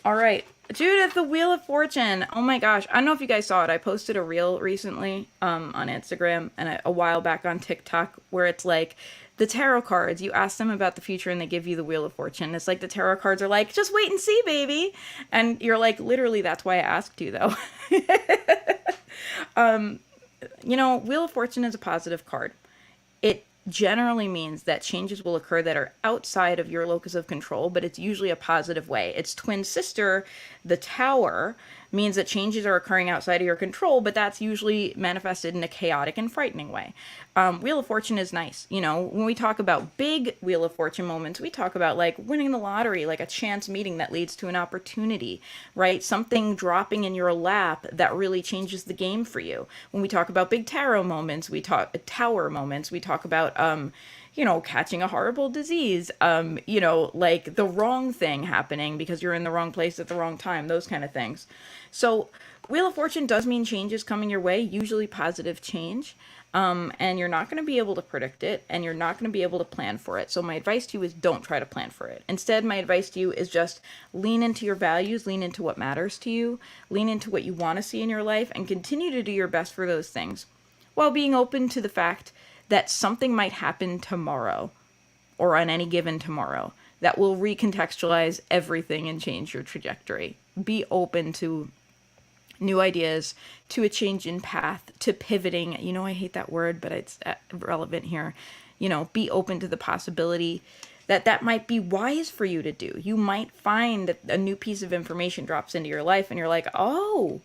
All right, Judith, the Wheel of Fortune. Oh my gosh. I don't know if you guys saw it. I posted a reel recently on Instagram and a while back on TikTok where it's like the tarot cards. You ask them about the future and they give you the Wheel of Fortune. It's like the tarot cards are like, just wait and see, baby. And you're like, literally, that's why I asked you, though. Wheel of Fortune is a positive card. It generally means that changes will occur that are outside of your locus of control, but it's usually a positive way. Its twin sister, the Tower, means that changes are occurring outside of your control, but that's usually manifested in a chaotic and frightening way. Wheel of Fortune is nice. When we talk about big Wheel of Fortune moments, we talk about like winning the lottery, like a chance meeting that leads to an opportunity, right? Something dropping in your lap that really changes the game for you. When we talk about big tarot moments, we talk tower moments, we talk about catching a horrible disease, like the wrong thing happening because you're in the wrong place at the wrong time, those kind of things. So Wheel of Fortune does mean changes coming your way, usually positive change, and you're not going to be able to predict it, and you're not going to be able to plan for it. So my advice to you is don't try to plan for it. Instead, my advice to you is just lean into your values, lean into what matters to you, lean into what you want to see in your life, and continue to do your best for those things, while being open to the fact that something might happen tomorrow or on any given tomorrow that will recontextualize everything and change your trajectory. Be open to new ideas, to a change in path, to pivoting. I hate that word, but it's relevant here. Be open to the possibility that might be wise for you to do. You might find that a new piece of information drops into your life and you're like, oh,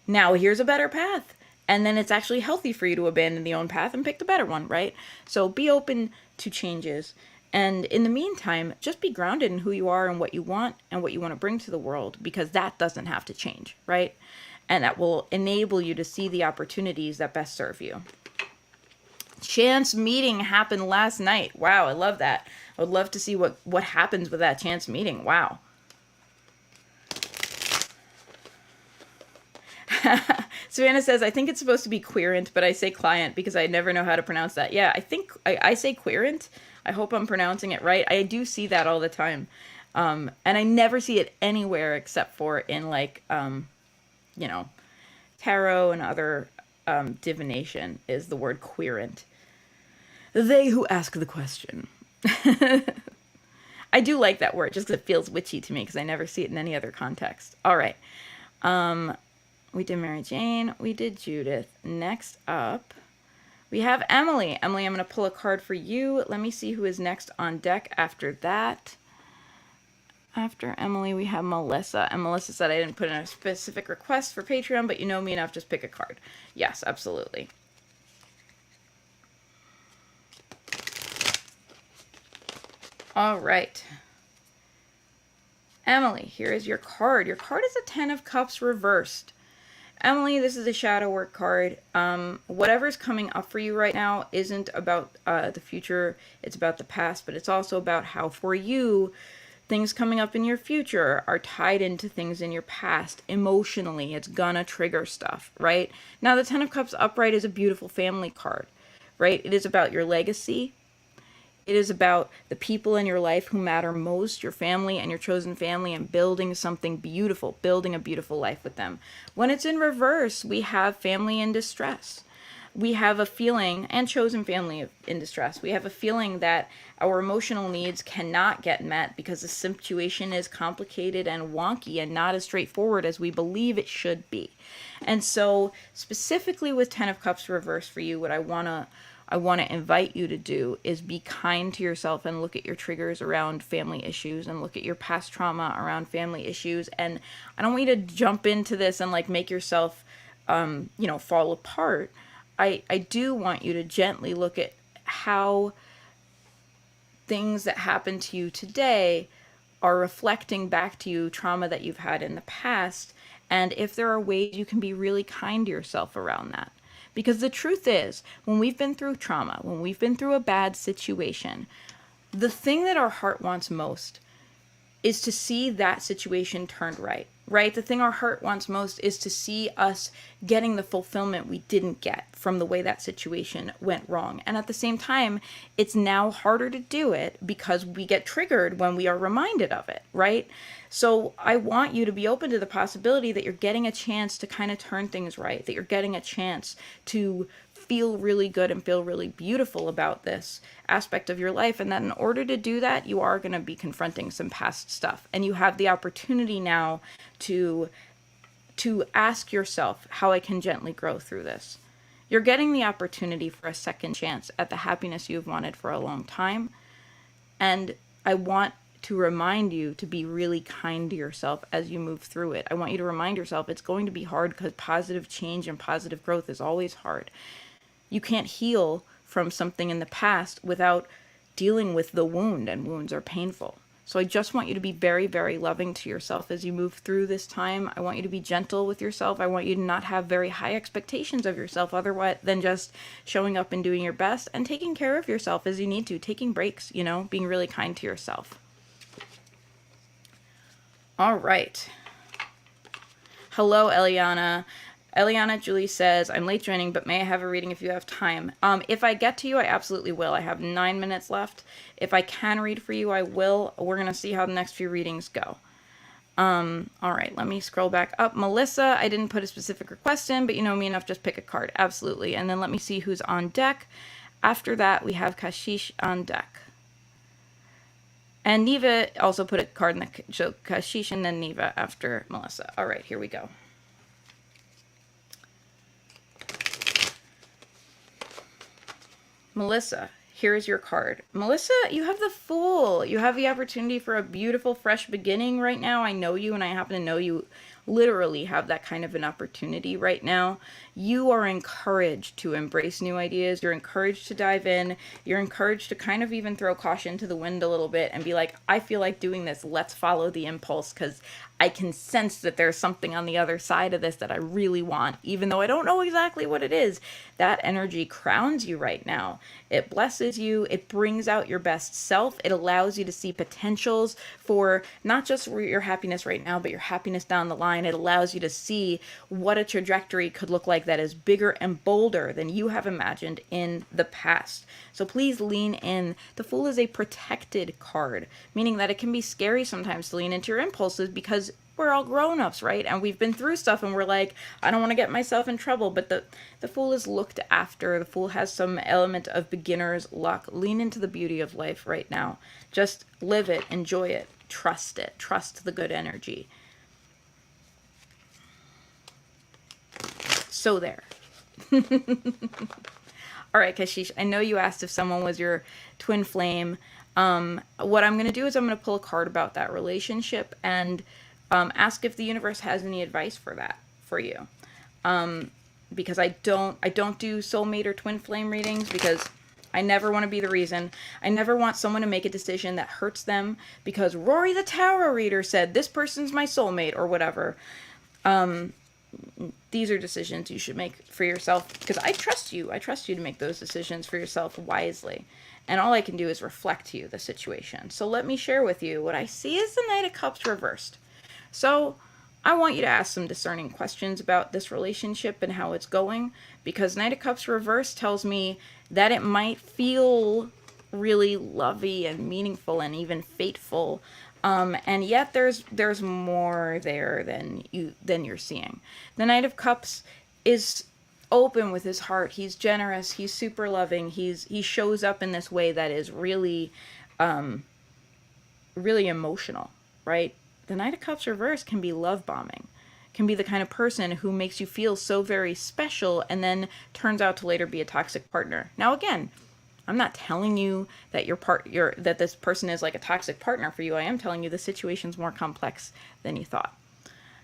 now here's a better path. And then it's actually healthy for you to abandon the old path and pick the better one, right? So be open to changes. And in the meantime, just be grounded in who you are and what you want to bring to the world, because that doesn't have to change, right? And that will enable you to see the opportunities that best serve you. Chance meeting happened last night. Wow, I love that. I would love to see what happens with that chance meeting. Wow. Savannah says, I think it's supposed to be querent, but I say client because I never know how to pronounce that. Yeah, I think I say querent. I hope I'm pronouncing it right. I do see that all the time. And I never see it anywhere except for in like, you know, tarot and other divination is the word querent. They who ask the question. I do like that word just because it feels witchy to me because I never see it in any other context. All right. We did Mary Jane. We did Judith. Next up, we have Emily. Emily, I'm going to pull a card for you. Let me see who is next on deck after that. After Emily, we have Melissa. And Melissa said I didn't put in a specific request for Patreon, but you know me enough, just pick a card. Yes, absolutely. All right. Emily, here is your card. Your card is a 10 of Cups reversed. Emily, this is a shadow work card. Whatever's coming up for you right now isn't about the future. It's about the past, but it's also about how for you, things coming up in your future are tied into things in your past. Emotionally, it's gonna trigger stuff, right? Now, the 10 of Cups upright is a beautiful family card, right? It is about your legacy. It is about the people in your life who matter most, your family and your chosen family, and building something beautiful, building a beautiful life with them. When it's in reverse, we have family in distress. We have a feeling, and chosen family in distress, we have a feeling that our emotional needs cannot get met because the situation is complicated and wonky and not as straightforward as we believe it should be. And so, specifically with 10 of Cups reverse for you, what I want to invite you to do is be kind to yourself and look at your triggers around family issues and look at your past trauma around family issues. And I don't want you to jump into this and like make yourself, fall apart. I do want you to gently look at how things that happen to you today are reflecting back to you trauma that you've had in the past. And if there are ways you can be really kind to yourself around that. Because the truth is, when we've been through trauma, when we've been through a bad situation, the thing that our heart wants most is to see that situation turned right, right? The thing our heart wants most is to see us getting the fulfillment we didn't get from the way that situation went wrong. And at the same time, it's now harder to do it because we get triggered when we are reminded of it, right? So I want you to be open to the possibility that you're getting a chance to kind of turn things right, that you're getting a chance to feel really good and feel really beautiful about this aspect of your life. And that in order to do that, you are going to be confronting some past stuff. And you have the opportunity now to ask yourself how I can gently grow through this. You're getting the opportunity for a second chance at the happiness you've wanted for a long time. And I want to remind you to be really kind to yourself as you move through it. I want you to remind yourself it's going to be hard because positive change and positive growth is always hard. You can't heal from something in the past without dealing with the wound, and wounds are painful. So I just want you to be very, very loving to yourself as you move through this time. I want you to be gentle with yourself. I want you to not have very high expectations of yourself otherwise than just showing up and doing your best and taking care of yourself as you need to, taking breaks, being really kind to yourself. All right. Hello, Eliana. Eliana Julie says, I'm late joining, but may I have a reading if you have time? If I get to you, I absolutely will. I have 9 minutes left. If I can read for you, I will. We're going to see how the next few readings go. All right, let me scroll back up. Melissa, I didn't put a specific request in, but you know me enough, just pick a card. Absolutely. And then let me see who's on deck. After that, we have Kashish on deck. And Neva also put a card in the show, Kashish and then Neva after Melissa. All right, here we go. Melissa, here is your card. Melissa, you have the Fool. You have the opportunity for a beautiful, fresh beginning right now. I know you, and I happen to know you literally have that kind of an opportunity right now. You are encouraged to embrace new ideas. You're encouraged to dive in. You're encouraged to kind of even throw caution to the wind a little bit and be like, I feel like doing this. Let's follow the impulse, because I can sense that there's something on the other side of this that I really want, even though I don't know exactly what it is. That energy crowns you right now. It blesses you. It brings out your best self. It allows you to see potentials for not just your happiness right now, but your happiness down the line. It allows you to see what a trajectory could look like that is bigger and bolder than you have imagined in the past. So please lean in. The Fool is a protected card, meaning that it can be scary sometimes to lean into your impulses, because we're all grown-ups, right? And we've been through stuff and we're like, I don't want to get myself in trouble. But the Fool is looked after. The Fool has some element of beginner's luck. Lean into the beauty of life right now. Just live it, enjoy it, trust it, trust the good energy. So there. All right, Kashish, I know you asked if someone was your twin flame. What I'm going to do is I'm going to pull a card about that relationship and ask if the universe has any advice for that for you. Because I don't do soulmate or twin flame readings, because I never want to be the reason. I never want someone to make a decision that hurts them because Rory the tarot reader said this person's my soulmate or whatever. These are decisions you should make for yourself, because I trust you. I trust you to make those decisions for yourself wisely. And all I can do is reflect to you the situation. So let me share with you what I see is the Knight of Cups reversed. So I want you to ask some discerning questions about this relationship and how it's going, because Knight of Cups reversed tells me that it might feel really lovey and meaningful and even fateful. And yet there's more there than you're seeing. The Knight of Cups is open with his heart. He's generous. He's super loving. He shows up in this way that is really, really emotional, right? The Knight of Cups reverse can be love bombing, can be the kind of person who makes you feel so very special and then turns out to later be a toxic partner. Now, again, I'm not telling you that that this person is like a toxic partner for you. I am telling you the situation's more complex than you thought.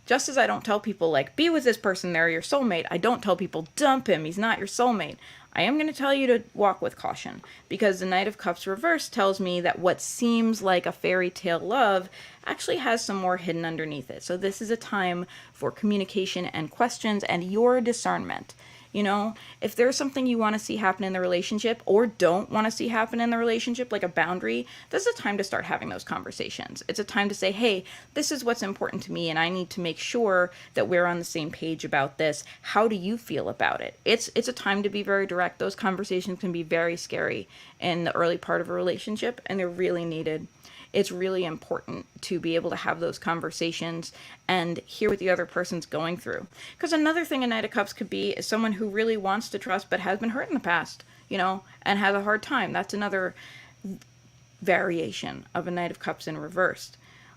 Just as I don't tell people, like, be with this person, they're your soulmate, I don't tell people, dump him, he's not your soulmate. I am going to tell you to walk with caution, because the Knight of Cups reverse tells me that what seems like a fairy tale love actually has some more hidden underneath it. So this is a time for communication and questions and your discernment. You know, if there's something you want to see happen in the relationship or don't want to see happen in the relationship, like a boundary, this is a time to start having those conversations. It's a time to say, hey, this is what's important to me and I need to make sure that we're on the same page about this. How do you feel about it? It's a time to be very direct. Those conversations can be very scary in the early part of a relationship, and they're really needed. It's really important to be able to have those conversations and hear what the other person's going through. Because another thing a Knight of Cups could be is someone who really wants to trust but has been hurt in the past, you know, and has a hard time. That's another variation of a Knight of Cups in reversed.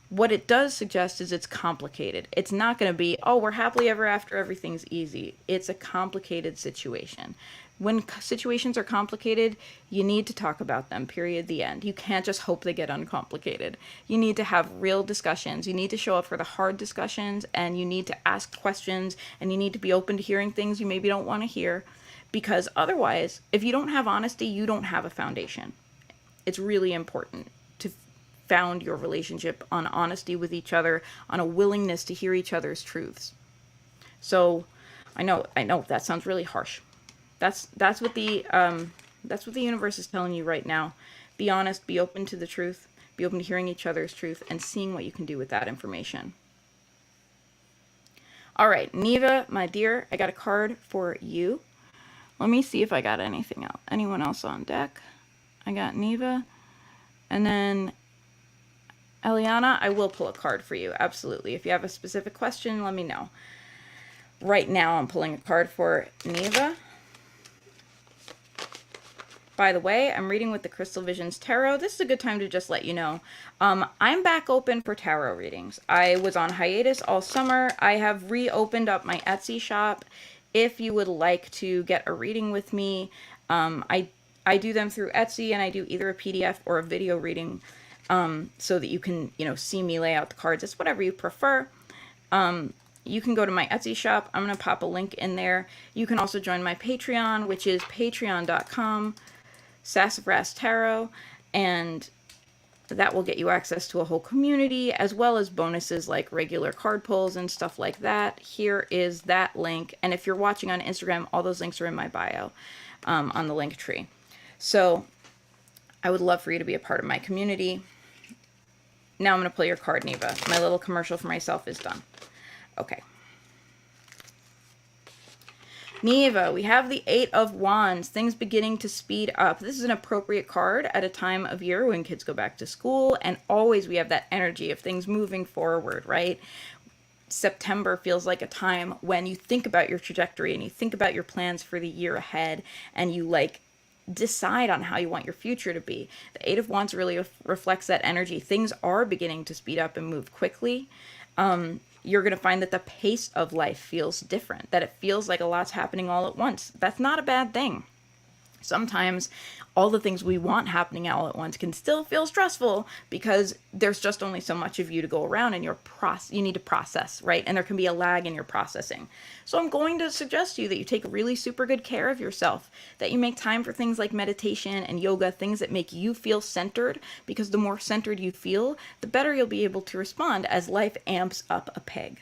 What it does suggest is it's complicated. It's not going to be, oh, we're happily ever after, everything's easy. It's a complicated situation. When situations are complicated, you need to talk about them, period, the end. You can't just hope they get uncomplicated. You need to have real discussions. You need to show up for the hard discussions, and you need to ask questions, and you need to be open to hearing things you maybe don't want to hear, because otherwise, if you don't have honesty, you don't have a foundation. It's really important to found your relationship on honesty with each other, on a willingness to hear each other's truths. So, I know that sounds really harsh. That's what the universe is telling you right now. Be honest, be open to the truth, be open to hearing each other's truth and seeing what you can do with that information. All right, Neva, my dear, I got a card for you. Let me see if I got anything else. Anyone else on deck? I got Neva. And then Eliana, I will pull a card for you. Absolutely. If you have a specific question, let me know. Right now, I'm pulling a card for Neva. By the way, I'm reading with the Crystal Visions Tarot. This is a good time to just let you know. I'm back open for tarot readings. I was on hiatus all summer. I have reopened up my Etsy shop. If you would like to get a reading with me, I do them through Etsy, and I do either a PDF or a video reading, so that you can, see me lay out the cards. It's whatever you prefer. you can go to my Etsy shop. I'm going to pop a link in there. You can also join my Patreon, which is patreon.com/Sassafras Tarot, and that will get you access to a whole community, as well as bonuses like regular card pulls and stuff like that. Here is that link. And if you're watching on Instagram, all those links are in my bio on the link tree. So I would love for you to be a part of my community. Now I'm going to play your card, Neva. My little commercial for myself is done. Okay. Neva, we have the Eight of Wands, things beginning to speed up. This is an appropriate card at a time of year when kids go back to school, and always we have that energy of things moving forward, right? September feels like a time when you think about your trajectory and you think about your plans for the year ahead, and you like decide on how you want your future to be. The Eight of Wands really reflects that energy. Things are beginning to speed up and move quickly. You're going to find that the pace of life feels different, that it feels like a lot's happening all at once. That's not a bad thing. Sometimes all the things we want happening all at once can still feel stressful because there's just only so much of you to go around, and you need to process, right? And there can be a lag in your processing. So I'm going to suggest to you that you take really super good care of yourself, that you make time for things like meditation and yoga, things that make you feel centered, because the more centered you feel, the better you'll be able to respond as life amps up a peg.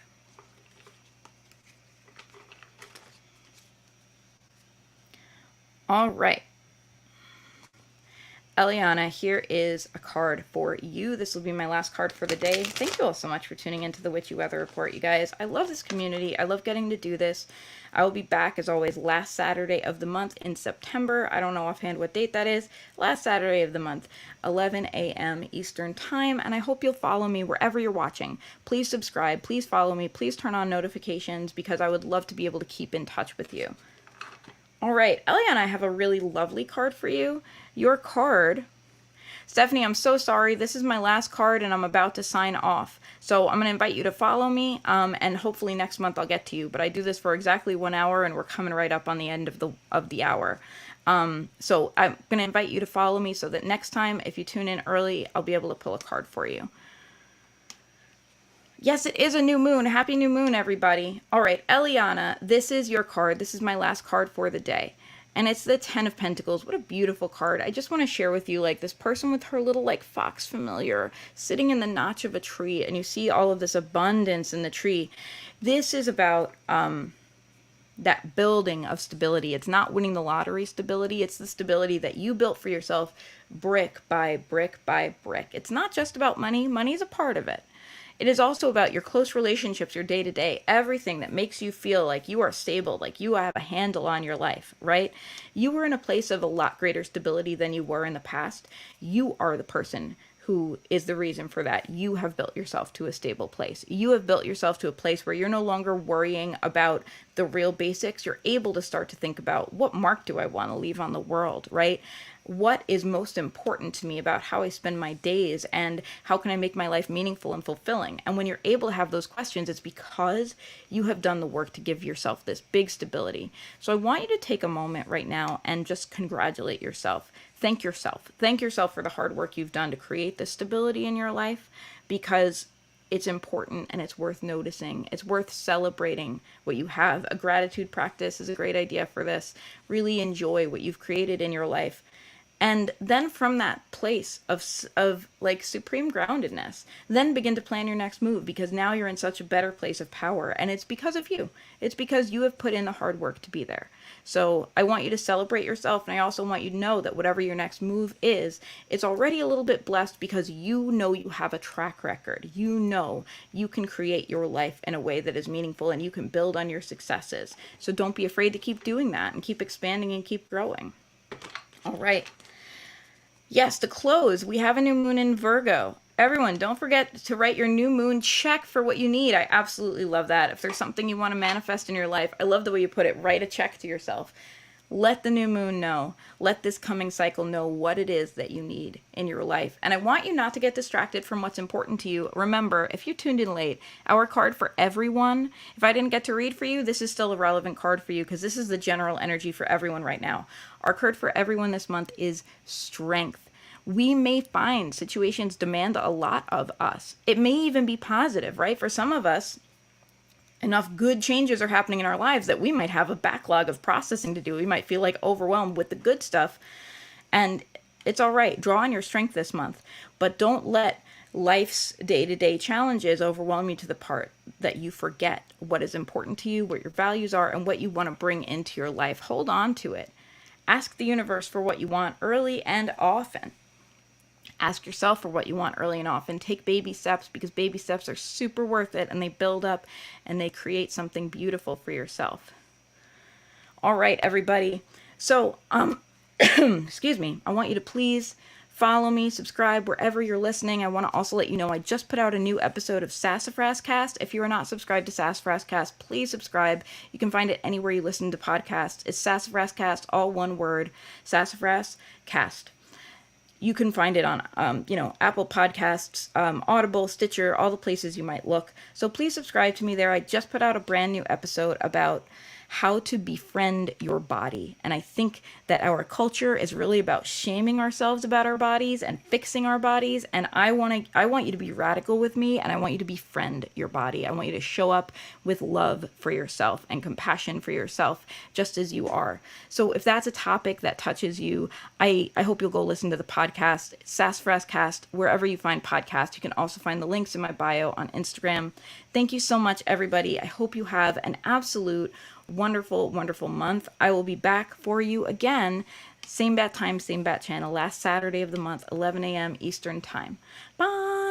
All right. Eliana, here is a card for you. This will be my last card for the day. Thank you all so much for tuning into the Witchy Weather Report, you guys. I love this community. I love getting to do this. I will be back, as always, last Saturday of the month in September. I don't know offhand what date that is. Last Saturday of the month, 11 a.m. Eastern Time, and I hope you'll follow me wherever you're watching. Please subscribe. Please follow me. Please turn on notifications, because I would love to be able to keep in touch with you. All right, Eliana, I have a really lovely card for you. Your card, Stephanie, I'm so sorry. This is my last card, and I'm about to sign off. So I'm going to invite you to follow me, and hopefully next month I'll get to you. But I do this for exactly 1 hour, and we're coming right up on the end of the hour. So I'm going to invite you to follow me so that next time, if you tune in early, I'll be able to pull a card for you. Yes, it is a new moon. Happy new moon, everybody. All right, Eliana, this is your card. This is my last card for the day. And it's the Ten of Pentacles. What a beautiful card. I just want to share with you, like, this person with her little, like, fox familiar sitting in the notch of a tree, and you see all of this abundance in the tree. This is about that building of stability. It's not winning the lottery stability. It's the stability that you built for yourself brick by brick by brick. It's not just about money. Money's a part of it. It is also about your close relationships, your day-to-day, everything that makes you feel like you are stable, like you have a handle on your life, right? You were in a place of a lot greater stability than you were in the past. You are the person who is the reason for that. You have built yourself to a stable place. You have built yourself to a place where you're no longer worrying about the real basics. You're able to start to think about, what mark do I want to leave on the world, right? What is most important to me about how I spend my days, and how can I make my life meaningful and fulfilling? And when you're able to have those questions, it's because you have done the work to give yourself this big stability. So I want you to take a moment right now and just congratulate yourself. Thank yourself. Thank yourself for the hard work you've done to create this stability in your life, because it's important and it's worth noticing. It's worth celebrating what you have. A gratitude practice is a great idea for this. Really enjoy what you've created in your life. And then from that place of like supreme groundedness, then begin to plan your next move, because now you're in such a better place of power, and it's because of you. It's because you have put in the hard work to be there. So I want you to celebrate yourself, and I also want you to know that whatever your next move is, it's already a little bit blessed, because you know you have a track record. You know you can create your life in a way that is meaningful, and you can build on your successes. So don't be afraid to keep doing that, and keep expanding and keep growing. All right. Yes, to close, we have a new moon in Virgo. Everyone, don't forget to write your new moon check for what you need. I absolutely love that. If there's something you want to manifest in your life, I love the way you put it. Write a check to yourself. Let the new moon know. Let this coming cycle know what it is that you need in your life. And I want you not to get distracted from what's important to you. Remember, if you tuned in late, our card for everyone, if I didn't get to read for you, this is still a relevant card for you, because this is the general energy for everyone right now. Our card for everyone this month is strength. We may find situations demand a lot of us. It may even be positive, right? For some of us, enough good changes are happening in our lives that we might have a backlog of processing to do. We might feel like overwhelmed with the good stuff. And it's all right. Draw on your strength this month, but don't let life's day-to-day challenges overwhelm you to the part that you forget what is important to you, what your values are, and what you want to bring into your life. Hold on to it. Ask the universe for what you want early and often. Ask yourself for what you want early and often. Take baby steps, because baby steps are super worth it, and they build up and they create something beautiful for yourself. All right, everybody. So, excuse me. I want you to please follow me, subscribe wherever you're listening. I want to also let you know I just put out a new episode of Sassafras Cast. If you are not subscribed to Sassafras Cast, please subscribe. You can find it anywhere you listen to podcasts. It's Sassafras Cast, all one word, Sassafras Cast. You can find it on, Apple Podcasts, Audible, Stitcher, all the places you might look. So please subscribe to me there. I just put out a brand new episode about how to befriend your body. And I think that our culture is really about shaming ourselves about our bodies and fixing our bodies. And I want you to be radical with me, and I want you to befriend your body. I want you to show up with love for yourself and compassion for yourself, just as you are. So if that's a topic that touches you, I hope you'll go listen to the podcast, Sassafras Cast, wherever you find podcasts. You can also find the links in my bio on Instagram. Thank you so much, everybody. I hope you have an absolute wonderful, wonderful month. I will be back for you again, same bat time, same bat channel, last Saturday of the month, 11 a.m. Eastern time. Bye!